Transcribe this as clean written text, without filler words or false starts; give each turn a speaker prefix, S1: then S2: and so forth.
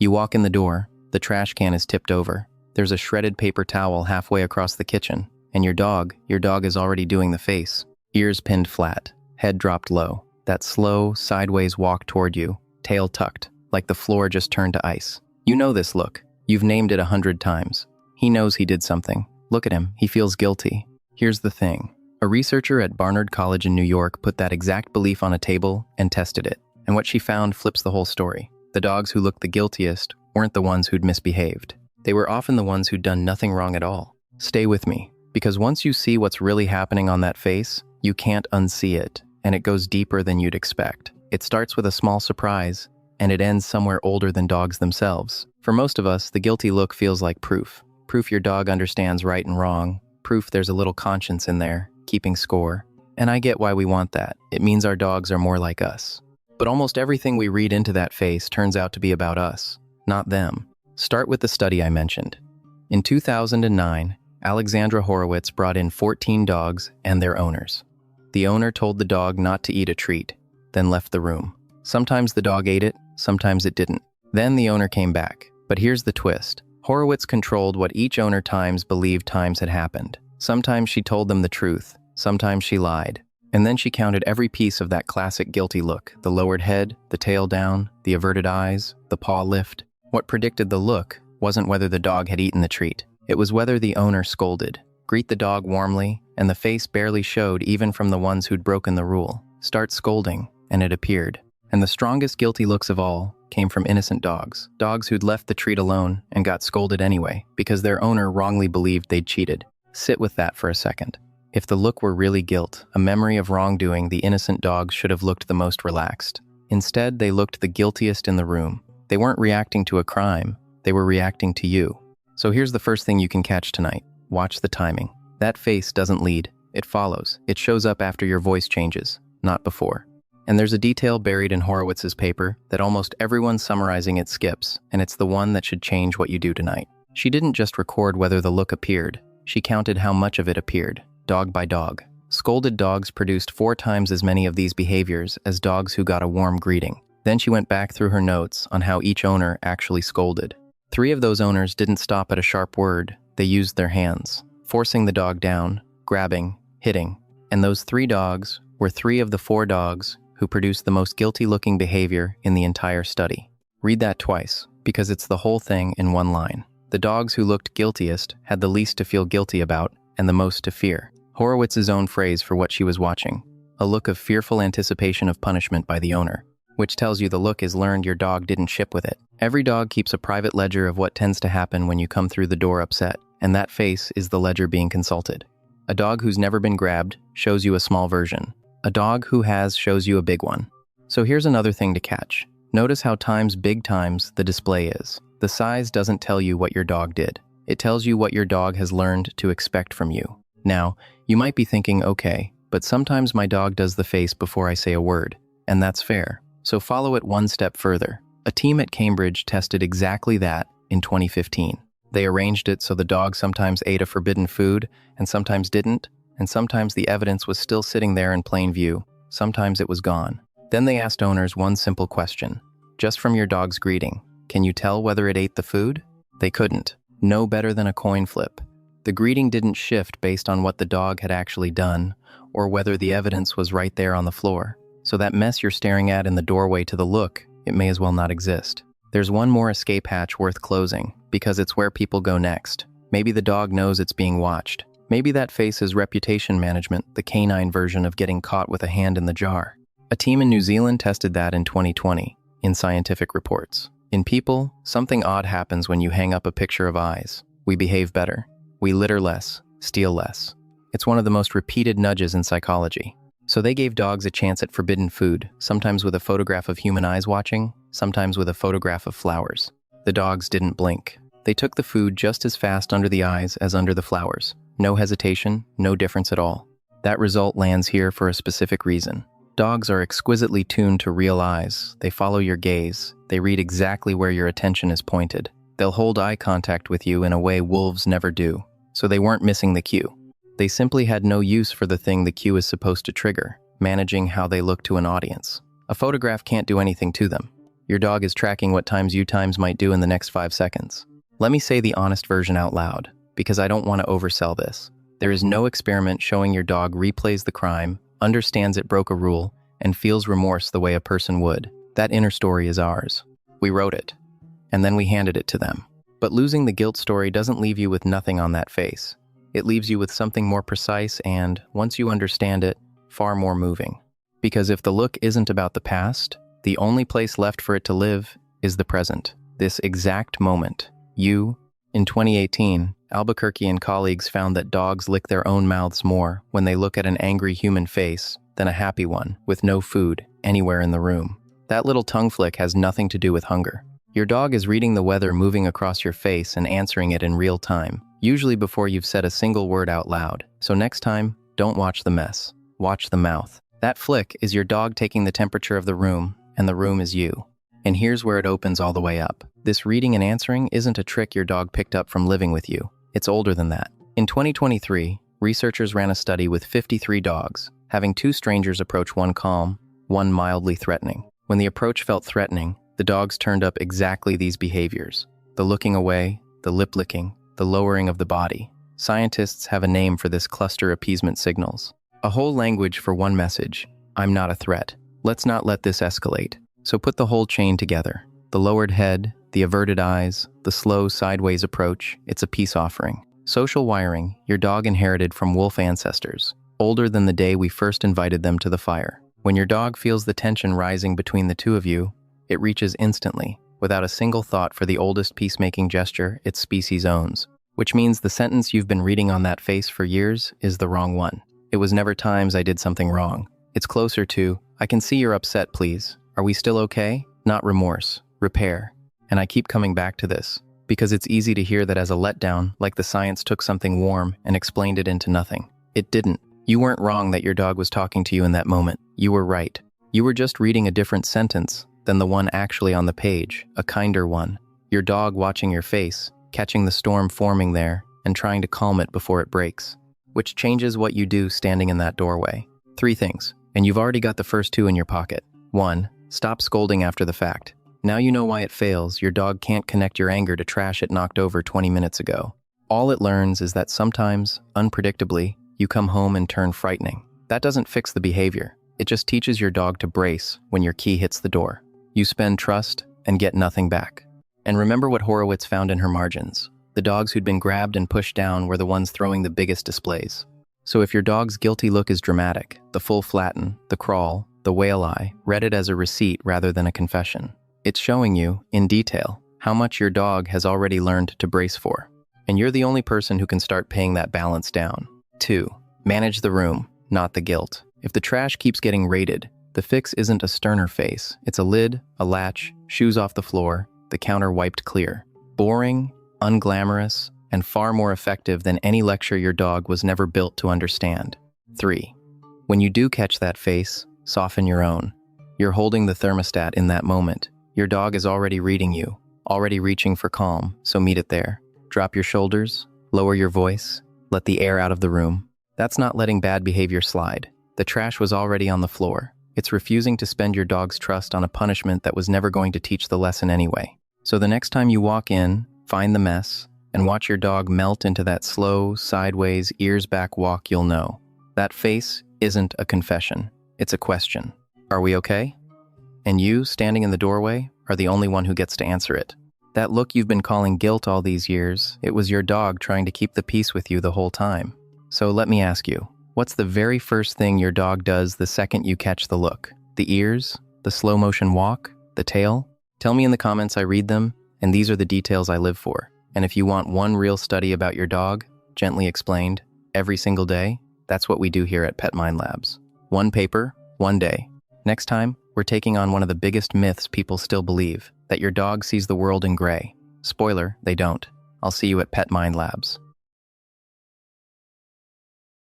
S1: You walk in the door, the trash can is tipped over. There's a shredded paper towel halfway across the kitchen, and your dog is already doing the face. Ears pinned flat, head dropped low. That slow, sideways walk toward you, tail tucked, like the floor just turned to ice. You know this look. You've named it 100 times. He knows he did something. Look at him, he feels guilty. Here's the thing. A researcher at Barnard College in New York put that exact belief on a table and tested it. And what she found flips the whole story. The dogs who looked the guiltiest weren't the ones who'd misbehaved. They were often the ones who'd done nothing wrong at all. Stay with me, because once you see what's really happening on that face, you can't unsee it, and it goes deeper than you'd expect. It starts with a small surprise, and it ends somewhere older than dogs themselves. For most of us, the guilty look feels like proof. Proof your dog understands right and wrong. Proof there's a little conscience in there, keeping score. And I get why we want that. It means our dogs are more like us. But almost everything we read into that face turns out to be about us, not them. Start with the study I mentioned. In 2009, Alexandra Horowitz brought in 14 dogs and their owners. The owner told the dog not to eat a treat, then left the room. Sometimes the dog ate it, sometimes it didn't. Then the owner came back. But here's the twist. Horowitz controlled what each owner believed times had happened. Sometimes she told them the truth, sometimes she lied. And then she counted every piece of that classic guilty look, the lowered head, the tail down, the averted eyes, the paw lift. What predicted the look wasn't whether the dog had eaten the treat. It was whether the owner scolded. Greet the dog warmly, and the face barely showed even from the ones who'd broken the rule. Start scolding, and it appeared. And the strongest guilty looks of all came from innocent dogs. Dogs who'd left the treat alone and got scolded anyway, because their owner wrongly believed they'd cheated. Sit with that for a second. If the look were really guilt, a memory of wrongdoing, the innocent dogs should have looked the most relaxed. Instead, they looked the guiltiest in the room. They weren't reacting to a crime, they were reacting to you. So here's the first thing you can catch tonight. Watch the timing. That face doesn't lead, it follows. It shows up after your voice changes, not before. And there's a detail buried in Horowitz's paper that almost everyone summarizing it skips, and it's the one that should change what you do tonight. She didn't just record whether the look appeared, she counted how much of it appeared, dog by dog. Scolded dogs produced 4 times as many of these behaviors as dogs who got a warm greeting. Then she went back through her notes on how each owner actually scolded. 3 of those owners didn't stop at a sharp word, they used their hands, forcing the dog down, grabbing, hitting. And those 3 dogs were 3 of the 4 dogs who produced the most guilty-looking behavior in the entire study. Read that twice, because it's the whole thing in one line. The dogs who looked guiltiest had the least to feel guilty about and the most to fear. Horowitz's own phrase for what she was watching, a look of fearful anticipation of punishment by the owner, which tells you the look is learned your dog didn't ship with it. Every dog keeps a private ledger of what tends to happen when you come through the door upset, and that face is the ledger being consulted. A dog who's never been grabbed shows you a small version. A dog who has shows you a big one. So here's another thing to catch. Notice how big times the display is. The size doesn't tell you what your dog did. It tells you what your dog has learned to expect from you. Now, you might be thinking, okay, but sometimes my dog does the face before I say a word, and that's fair. So follow it one step further. A team at Cambridge tested exactly that in 2015. They arranged it so the dog sometimes ate a forbidden food and sometimes didn't, and sometimes the evidence was still sitting there in plain view. Sometimes it was gone. Then they asked owners one simple question. Just from your dog's greeting, can you tell whether it ate the food? They couldn't. No better than a coin flip. The greeting didn't shift based on what the dog had actually done or whether the evidence was right there on the floor. So that mess you're staring at in the doorway to the look, it may as well not exist. There's one more escape hatch worth closing, because it's where people go next. Maybe the dog knows it's being watched. Maybe that face is reputation management, the canine version of getting caught with a hand in the jar. A team in New Zealand tested that in 2020, in scientific reports. In people, something odd happens when you hang up a picture of eyes. We behave better. We litter less, steal less. It's one of the most repeated nudges in psychology. So they gave dogs a chance at forbidden food, sometimes with a photograph of human eyes watching, sometimes with a photograph of flowers. The dogs didn't blink. They took the food just as fast under the eyes as under the flowers. No hesitation, no difference at all. That result lands here for a specific reason. Dogs are exquisitely tuned to real eyes. They follow your gaze. They read exactly where your attention is pointed. They'll hold eye contact with you in a way wolves never do. So they weren't missing the cue. They simply had no use for the thing the cue is supposed to trigger, managing how they look to an audience. A photograph can't do anything to them. Your dog is tracking what times you might do in the next 5 seconds. Let me say the honest version out loud, because I don't want to oversell this. There is no experiment showing your dog replays the crime, understands it broke a rule, and feels remorse the way a person would. That inner story is ours. We wrote it, and then we handed it to them. But losing the guilt story doesn't leave you with nothing on that face. It leaves you with something more precise and, once you understand it, far more moving. Because if the look isn't about the past, the only place left for it to live is the present. This exact moment. In 2018, Albuquerque and colleagues found that dogs lick their own mouths more when they look at an angry human face than a happy one with no food anywhere in the room. That little tongue flick has nothing to do with hunger. Your dog is reading the weather moving across your face and answering it in real time, usually before you've said a single word out loud. So next time, don't watch the mess. Watch the mouth. That flick is your dog taking the temperature of the room, and the room is you. And here's where it opens all the way up. This reading and answering isn't a trick your dog picked up from living with you. It's older than that. In 2023, researchers ran a study with 53 dogs, having 2 strangers approach, one calm, one mildly threatening. When the approach felt threatening, the dogs turned up exactly these behaviors: the looking away, the lip licking, the lowering of the body. Scientists have a name for this cluster appeasement signals. A whole language for one message: I'm not a threat. Let's not let this escalate. So put the whole chain together. The lowered head, the averted eyes, the slow sideways approach, it's a peace offering. Social wiring your dog inherited from wolf ancestors, older than the day we first invited them to the fire. When your dog feels the tension rising between the two of you, it reaches instantly, without a single thought for the oldest peacemaking gesture its species owns. Which means the sentence you've been reading on that face for years is the wrong one. It was never times I did something wrong. It's closer to, I can see you're upset, please. Are we still okay? Not remorse, repair. And I keep coming back to this, because it's easy to hear that as a letdown, like the science took something warm and explained it into nothing. It didn't. You weren't wrong that your dog was talking to you in that moment. You were right. You were just reading a different sentence than the one actually on the page, a kinder one. Your dog watching your face, catching the storm forming there, and trying to calm it before it breaks. Which changes what you do standing in that doorway. 3 things, and you've already got the first 2 in your pocket. 1. Stop scolding after the fact. Now you know why it fails. Your dog can't connect your anger to trash it knocked over 20 minutes ago. All it learns is that sometimes, unpredictably, you come home and turn frightening. That doesn't fix the behavior. It just teaches your dog to brace when your key hits the door. You spend trust and get nothing back. And remember what Horowitz found in her margins. The dogs who'd been grabbed and pushed down were the ones throwing the biggest displays. So if your dog's guilty look is dramatic, the full flatten, the crawl, the whale eye, read it as a receipt rather than a confession. It's showing you, in detail, how much your dog has already learned to brace for. And you're the only person who can start paying that balance down. 2. Manage the room, not the guilt. If the trash keeps getting raided, the fix isn't a sterner face. It's a lid, a latch, shoes off the floor, the counter wiped clear. Boring, unglamorous, and far more effective than any lecture your dog was never built to understand. 3. When you do catch that face, soften your own. You're holding the thermostat in that moment. Your dog is already reading you, already reaching for calm, so meet it there. Drop your shoulders, lower your voice, let the air out of the room. That's not letting bad behavior slide. The trash was already on the floor. It's refusing to spend your dog's trust on a punishment that was never going to teach the lesson anyway. So the next time you walk in, find the mess, and watch your dog melt into that slow, sideways, ears back walk, you'll know. That face isn't a confession. It's a question. Are we okay? And you, standing in the doorway, are the only one who gets to answer it. That look you've been calling guilt all these years, it was your dog trying to keep the peace with you the whole time. So let me ask you, what's the very first thing your dog does the second you catch the look? The ears? The slow motion walk? The tail? Tell me in the comments, I read them, and these are the details I live for. And if you want one real study about your dog, gently explained, every single day, that's what we do here at Pet Mind Labs. One paper, one day. Next time, we're taking on one of the biggest myths people still believe, that your dog sees the world in gray. Spoiler, they don't. I'll see you at Pet Mind Labs.